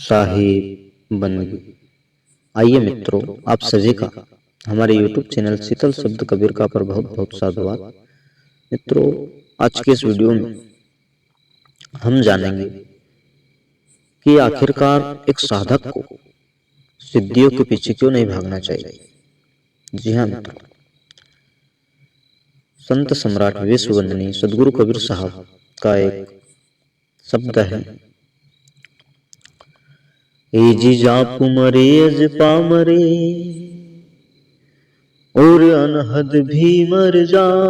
साहिब बंदगी। आइए मित्रों, आप सभी का हमारे YouTube चैनल शीतल शब्द कबीर का पर बहुत बहुत साधुवाद। मित्रों, आज के इस वीडियो में हम जानेंगे कि आखिरकार एक साधक को सिद्धियों के पीछे क्यों नहीं भागना चाहिए। जी हाँ मित्रों, संत सम्राट विश्व वंदनीय सदगुरु कबीर साहब का एक शब्द है, जी जाप मरे अज पामरे और अनहद भी मर जाए,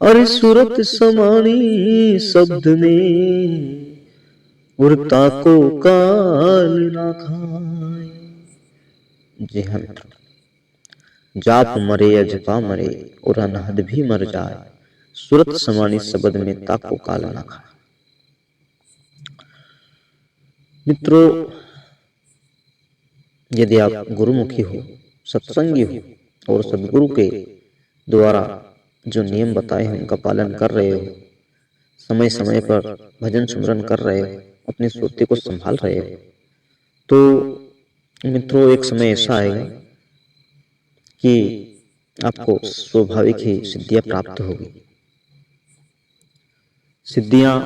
अरे सूरत समानी शब्द में उड़ता को काल ना खाए। जी हाँ मित्रों, जाप मरे अजपा मरे और अनहद भी मर जाए, सूरत समानी शब्द में ताको काल ना खाए। मित्रों, यदि आप गुरुमुखी हो, सत्संगी हो और सदगुरु के द्वारा जो नियम बताए हैं उनका पालन कर रहे हो, समय समय पर भजन सुमरन कर रहे हो, अपनी सुरती को संभाल रहे हो, तो मित्रों एक समय ऐसा आएगा कि आपको स्वाभाविक ही सिद्धियां प्राप्त होगी। सिद्धियां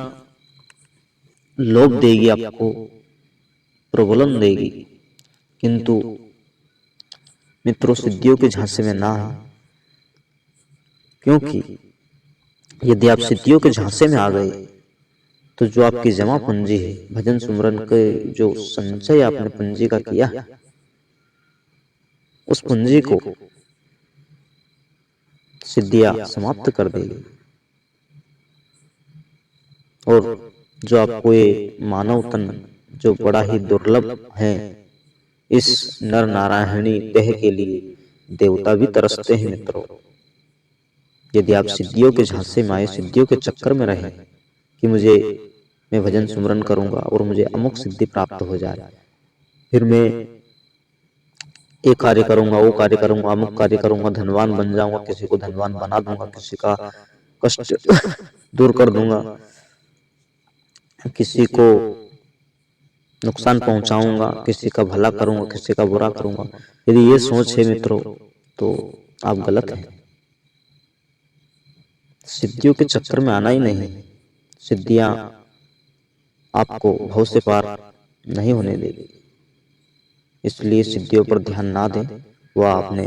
लोभ देगी, आपको प्रबलम देगी, किंतु मित्रों सिद्धियों के झांसे में ना है, क्योंकि यदि आप सिद्धियों के झांसे में आ गए तो जो आपकी जमा पूंजी है, भजन सुमरन के जो संचय आपने पूंजी का किया, उस पूंजी को सिद्धियां समाप्त कर देगी। और जो आपको ये मानव तन जो बड़ा ही दुर्लभ है, इस नर नारायणी देह के लिए देवता भी तरसते हैं। मित्रों, यदि आप सिद्धियों के झांसे में आए, सिद्धियों के चक्कर में रहे कि मैं भजन सुमरन करूंगा और मुझे अमुक सिद्धि प्राप्त हो जाए, फिर मैं ये कार्य करूंगा, वो कार्य करूंगा, अमुक कार्य करूंगा, धनवान बन जाऊंगा, किसी को धनवान बना दूंगा, किसी का कष्ट दूर कर दूंगा, किसी को नुकसान पहुंचाऊंगा, किसी का भला करूंगा, किसी का बुरा करूंगा। यदि ये सोच है मित्रों, तो आप गलत हैं। सिद्धियों के चक्कर में आना ही नहीं। सिद्धियां आपको भव से पार नहीं होने देगी, इसलिए सिद्धियों पर ध्यान ना दें। वह आपने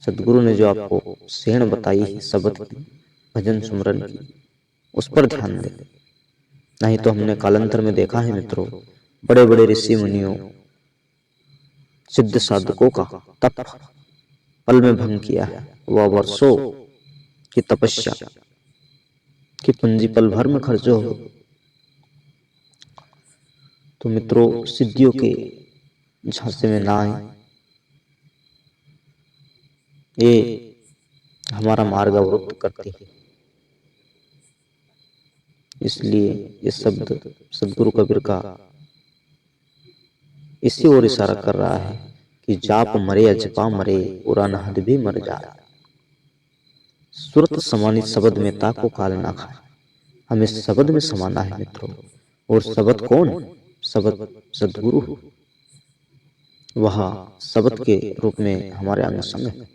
सदगुरु ने जो आपको सेण बताई है शब्द की, भजन सुमरन की, उस पर ध्यान दें। नहीं तो हमने कालांतर में देखा है मित्रों, बड़े बड़े ऋषि मुनियों, सिद्ध साधकों का तप पल में भंग किया है। वह वर्षों की तपस्या की पूंजी पल भर में खर्च हो। तो मित्रों, सिद्धियों के झांसे में ना आए, ये हमारा मार्ग अवरुद्ध करती है। इसलिए ये शब्द सदगुरु कबीर का इसी ओर इशारा कर रहा है कि जाप मरे अजपा मरे और अनहद भी मर जाए, सूरत समानी शब्द में ताको काल ना खाए। हमें शब्द में समाना है मित्रों। और शब्द कौन? शब्द सदगुरु। वह शब्द के रूप में हमारे अंग संग है,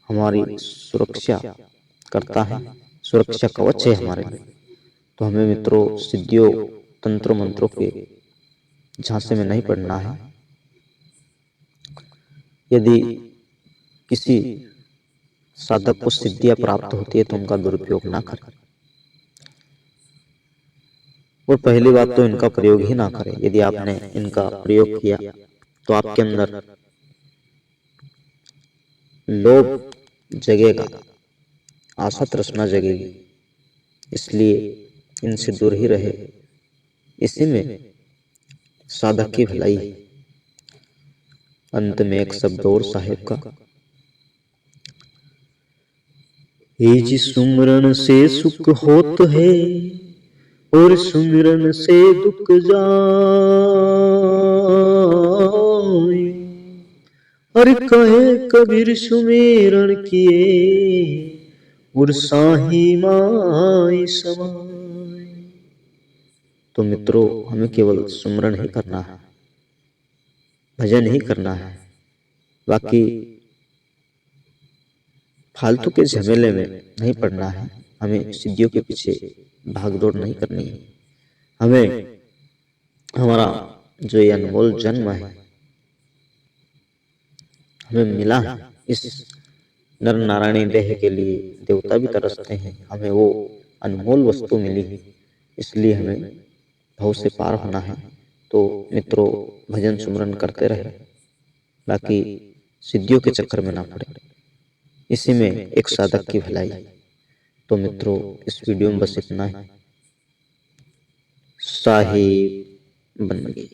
हमारी सुरक्षा करता है, सुरक्षा कवच है हमारे लिए। तो हमें मित्रों सिद्धियों तंत्र मंत्रों के झांसे में नहीं पड़ना है। यदि किसी साधक को सिद्धियां प्राप्त होती है तो उनका दुरुपयोग ना करें, और पहली बात तो इनका प्रयोग ही ना करें। यदि आपने इनका प्रयोग किया तो आपके अंदर लोभ जगेगा, आशा तृष्णा जगेगी, इसलिए इनसे दूर ही रहे। इसी में साधक की भलाई है। अंत में एक शब्द और साहिब का, हे जी सुमरन से सुख होत है और सुमिरन से दुख जाए, और कहे कबीर सुमिरन किए और साही माई समाए। तो मित्रों हमें केवल सुमरन ही करना है, भजन ही करना है। बाकी फालतू के झमेले में नहीं पड़ना है। हमें सिद्धियों के पीछे भागदौड़ नहीं करनी है। हमें हमारा जो ये अनमोल जन्म है हमें मिला है, इस नर नारायणी देह के लिए देवता भी तरसते हैं। हमें वो अनमोल वस्तु मिली है, इसलिए हमें भव से पार होना है। तो मित्रों भजन सुमरन करते रहे, बाकी सिद्धियों के चक्कर में ना पड़े। इसी में एक साधक की भलाई। तो मित्रों इस वीडियो में बस इतना ही। साहिब बन गए।